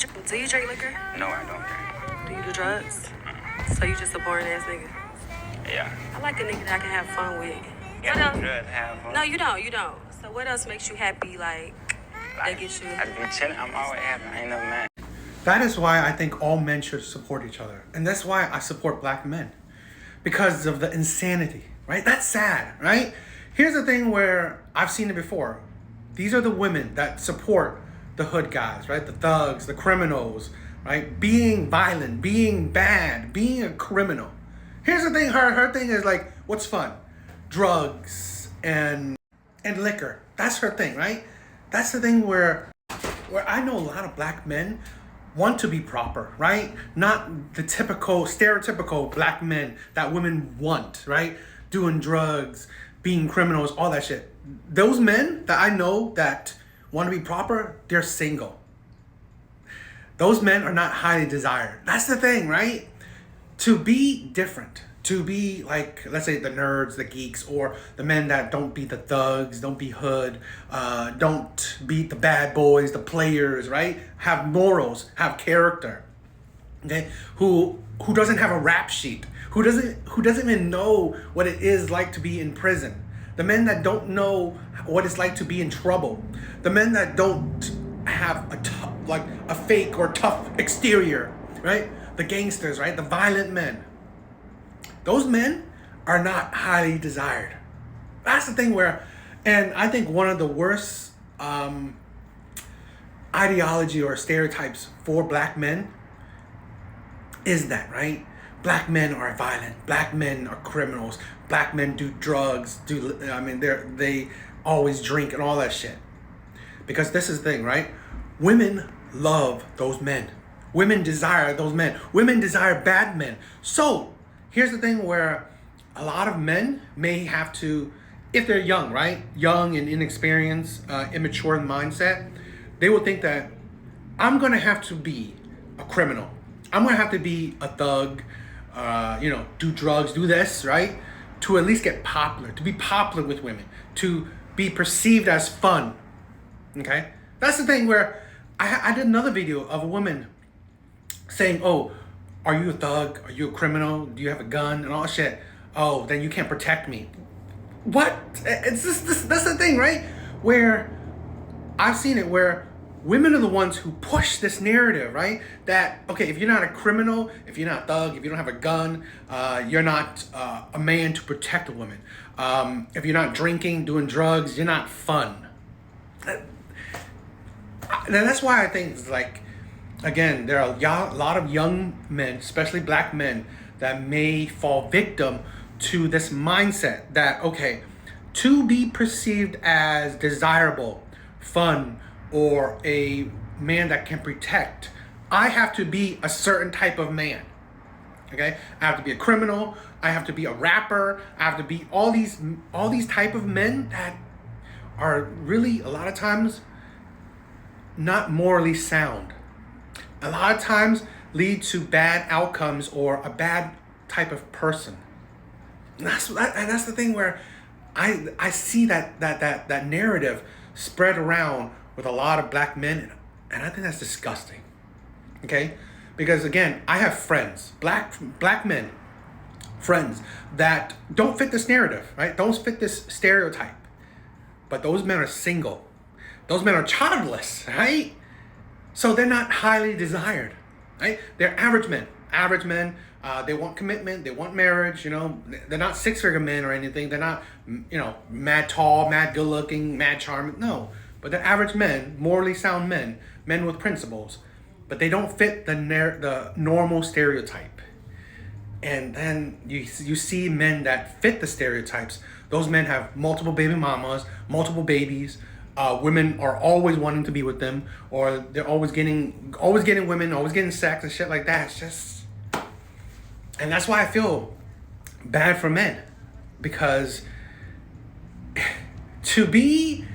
Do you drink liquor? No, I don't drink. Do you do drugs? So you just a boring ass nigga? Yeah. I like a nigga that I can have fun with. Yeah, What else? good, have fun. No, you don't. You don't. So what else makes you happy? Like that gets you. I be chilling. I'm always happy. I ain't never mad. That is why I think all men should support each other. And that's why I support black men. Because of the insanity, right? That's sad, right? Here's the thing where I've seen it before. These are the women that support the hood guys, right? The thugs, the criminals, right? Being violent, being bad, being a criminal. Here's the thing, her thing is like, what's fun? Drugs and liquor. That's her thing, right? That's the thing where I know a lot of black men want to be proper, right? Not the typical, stereotypical black men that women want, right? Doing drugs, being criminals, all that shit. Those men that I know that want to be proper, they're single. Those men are not highly desired. That's the thing, right? To be different, to be like, let's say the nerds, the geeks, or the men that don't be the thugs, don't be hood, don't be the bad boys, the players, right? Have morals, have character, okay? Who doesn't have a rap sheet, who doesn't even know what it is like to be in prison. The men that don't know what it's like to be in trouble. The men that don't have a fake or tough exterior, right? The gangsters, right? The violent men. Those men are not highly desired. That's the thing where, and I think one of the worst ideology or stereotypes for black men is that, right? Black men are violent. Black men are criminals. Black men do drugs. They always drink and all that shit. Because this is the thing, right? Women love those men. Women desire those men. Women desire bad men. So here's the thing where a lot of men may have to, if they're young, right? Young and inexperienced, immature in mindset, they will think that I'm going to have to be a criminal. I'm going to have to be a thug, do drugs, do this, right? To at least get popular, to be popular with women, to be perceived as fun, okay? That's the thing where I did another video of a woman saying, oh, are you a thug? Are you a criminal? Do you have a gun? And all that shit. Oh, then you can't protect me. What? It's this that's the thing, right? Where I've seen it where women are the ones who push this narrative, right? That, okay, if you're not a criminal, if you're not a thug, if you don't have a gun, you're not a man to protect a woman. If you're not drinking, doing drugs, you're not fun. Now that's why I think it's like, again, there are a lot of young men, especially black men, that may fall victim to this mindset that, okay, to be perceived as desirable, fun, or a man that can protect, I have to be a certain type of man. Okay? I have to be a criminal, I have to be a rapper, I have to be all these type of men that are really a lot of times not morally sound. A lot of times lead to bad outcomes or a bad type of person. And that's the thing where I see that narrative spread around with a lot of black men, and I think that's disgusting. Okay? Because again, I have friends, black men, friends that don't fit this narrative, right? Don't fit this stereotype. But those men are single. Those men are childless, right? So they're not highly desired, right? They're average men. Average men, they want commitment, they want marriage, They're not six-figure men or anything. They're not, mad tall, mad good-looking, mad charming. No, but they're average men, morally sound men, men with principles. But they don't fit the normal stereotype. And then you see men that fit the stereotypes. Those men have multiple baby mamas, multiple babies. Women are always wanting to be with them, or they're always getting women, always getting sex and shit like that. It's just, and that's why I feel bad for men, because to be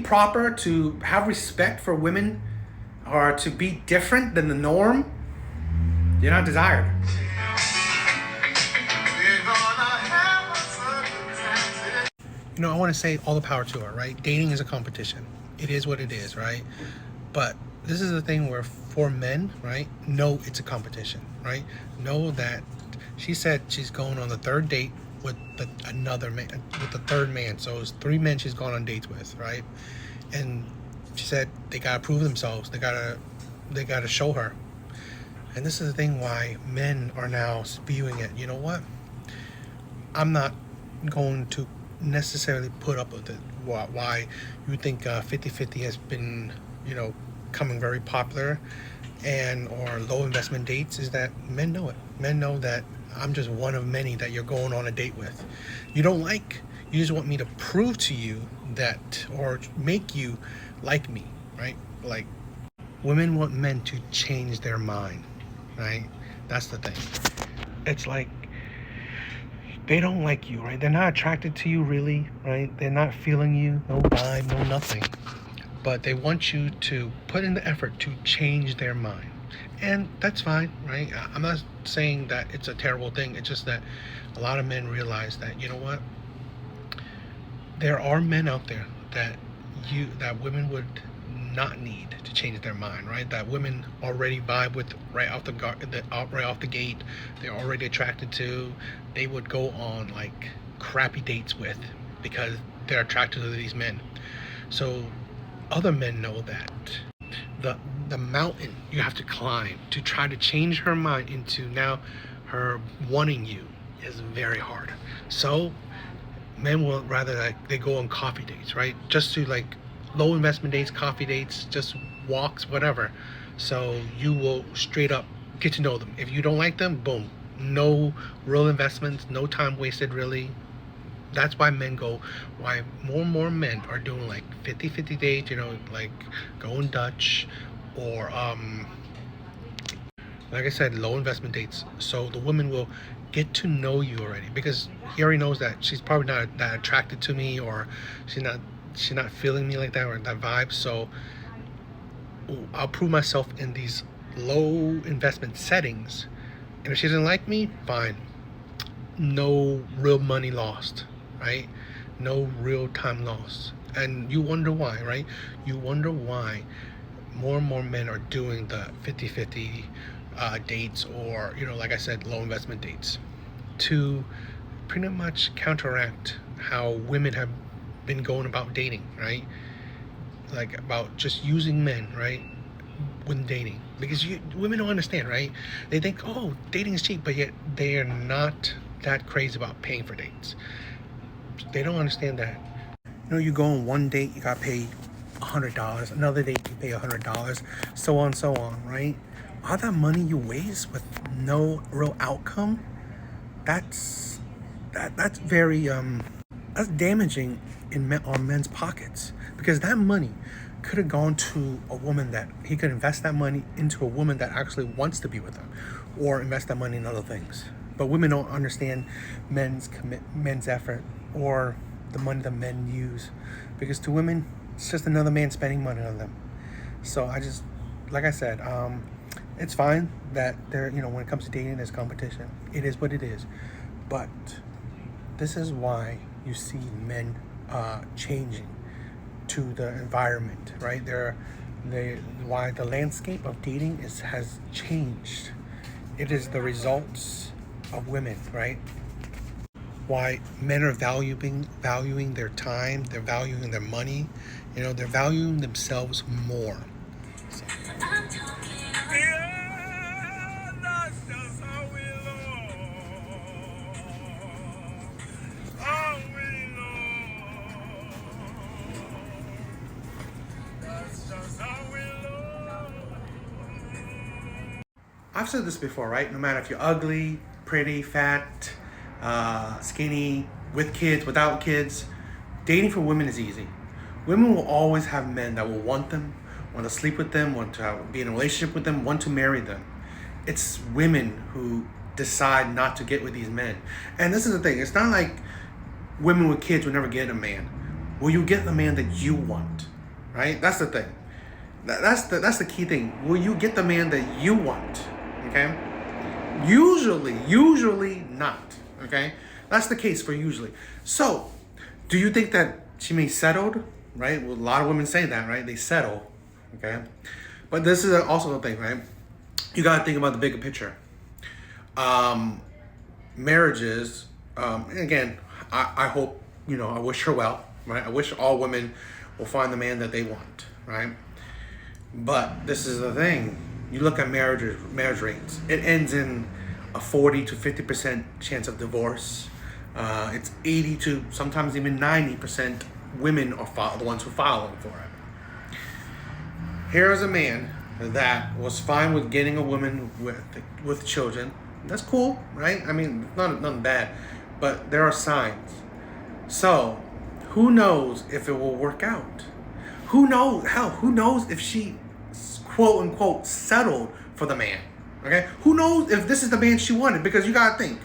proper, to have respect for women, or to be different than the norm, you're not desired. I want to say all the power to her, right? Dating is a competition. It is what it is, right? But this is the thing where for men, right? Know it's a competition, right? Know that she said she's going on the third date with another man, with the third man. So it's 3 men she's gone on dates with, right? And she said they gotta prove themselves. They gotta show her. And this is the thing why men are now spewing it. You know what? I'm not going to necessarily put up with it. Why you think 50-50 has been, coming very popular, and or low investment dates, is that men know it. Men know that I'm just one of many that you're going on a date with. You don't like. You just want me to prove to you that, or make you like me, right? Like, women want men to change their mind, right? That's the thing. It's like they don't like you, right? They're not attracted to you, really, right? They're not feeling you, no vibe, no nothing. But they want you to put in the effort to change their mind. And that's fine, right? I'm not saying that it's a terrible thing. It's just that a lot of men realize that, you know what? There are men out there that women would not need to change their mind, right? That women already vibe with right off the gate. They're already attracted to. They would go on like crappy dates with because they're attracted to these men. So other men know that the mountain you have to climb to try to change her mind into now her wanting you is very hard. So men will rather they go on coffee dates, right? Just to like low investment dates, coffee dates, just walks, whatever. So you will straight up get to know them. If you don't like them, boom, no real investments, no time wasted really. That's why why more and more men are doing like 50-50 dates, like going Dutch, or like I said, low investment dates. So the woman will get to know you already, because he already knows that she's probably not that attracted to me, or she's not feeling me like that, or that vibe. So I'll prove myself in these low investment settings, and if she doesn't like me, fine, no real money lost, right? No real time lost. And you wonder why, right? You wonder why more and more men are doing the 50-50 dates, or like I said, low investment dates, to pretty much counteract how women have been going about dating, right? Like about just using men, right, when dating. Because women don't understand, right? They think, oh, dating is cheap, but yet they are not that crazy about paying for dates. They don't understand that. You go on one date, you got paid $100. Another date, you pay $100. So on, so on, right? All that money you waste with no real outcome, that's very that's damaging on men's pockets, because that money could have gone to a woman that he could invest that money into, a woman that actually wants to be with him, or invest that money in other things. But women don't understand men's effort, or the money that men use, because to women it's just another man spending money on them. So like I said, it's fine that there, when it comes to dating, there's competition. It is what it is. But this is why you see men changing to the environment, right? Why the landscape of dating has changed. It is the results of women, right? Why men are valuing their time, they're valuing their money, they're valuing themselves more. So. I've said this before, right? No matter if you're ugly, pretty, fat, skinny, with kids, without kids, dating for women is easy. Women will always have men that will want them, want to sleep with them, want to be in a relationship with them, want to marry them. It's women who decide not to get with these men. And this is the thing. It's not like women with kids will never get a man. Will you get the man that you want? Right? That's the thing. That's the key thing. Will you get the man that you want? Okay? Usually not. Okay? That's the case for usually. So, do you think that she may settled? Right? Well, a lot of women say that, right? They settle. Okay? But this is also the thing, right? You gotta think about the bigger picture. Marriages, and again, I hope, I wish her well, right? I wish all women will find the man that they want, right? But this is the thing. You look at marriage rates. It ends in a 40 to 50% chance of divorce. It's 80 to sometimes even 90% women are the ones who file for it. Here is a man that was fine with getting a woman with children. That's cool, right? I mean, nothing bad, but there are signs. So, who knows if it will work out? Who knows? Hell, who knows if she, quote unquote, settled for the man? Okay, who knows if this is the man she wanted? Because you gotta think.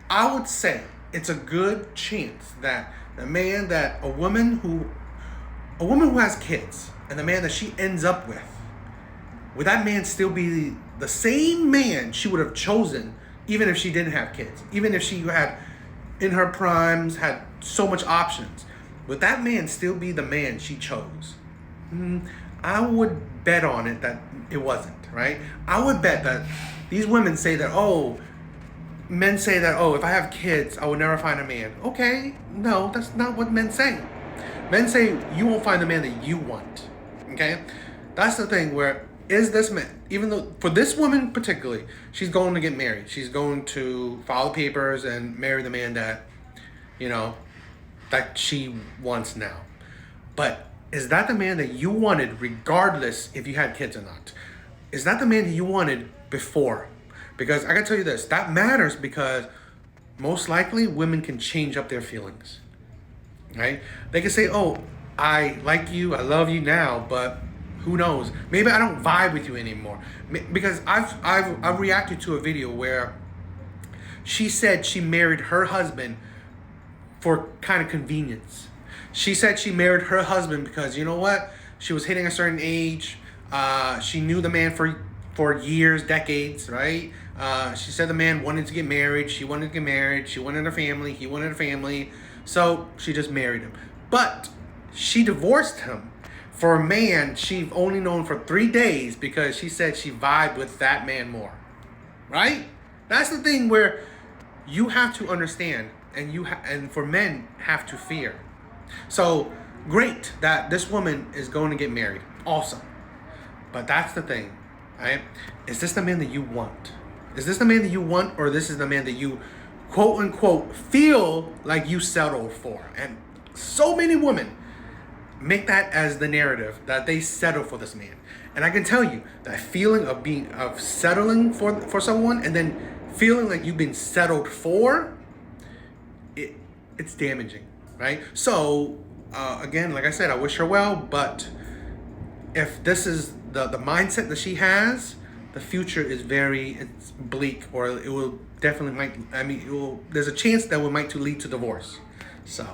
I would say it's a good chance that a woman who has kids, and the man that she ends up with, would that man still be the same man she would have chosen, even if she didn't have kids, even if she had, in her primes, had so much options? Would that man still be the man she chose? I would bet on it that it wasn't, right? I would bet that these women say that, men say that, if I have kids, I will never find a man. Okay, no, that's not what men say. Men say you won't find the man that you want, okay? That's the thing where, is this man, even though, for this woman particularly, she's going to get married. She's going to file papers and marry the man that, that she wants now. But is that the man that you wanted regardless if you had kids or not? Is that the man that you wanted before? Because I can tell you this, that matters, because most likely women can change up their feelings, right? They can say, I like you, I love you now, but who knows? Maybe I don't vibe with you anymore. Because I've reacted to a video where she said she married her husband for kind of convenience. She said she married her husband because, you know what? She was hitting a certain age. She knew the man for years, decades, right? She said the man wanted to get married. She wanted to get married. She wanted a family. He wanted a family. So she just married him. But she divorced him for a man she only known for 3 days because she said she vibed with that man more, right? That's the thing where you have to understand, and for men have to fear. So great that this woman is going to get married. Awesome. But that's the thing, right? Is this the man that you want? Is this the man that you want, or this is the man that you, quote unquote, feel like you settled for? And so many women make that as the narrative, that they settle for this man. And I can tell you that feeling of settling for someone and then feeling like you've been settled for, it's damaging, right? So again, like I said, I wish her well, but if this is the mindset that she has, the future is it's bleak, or it will definitely there's a chance that it might lead to divorce. So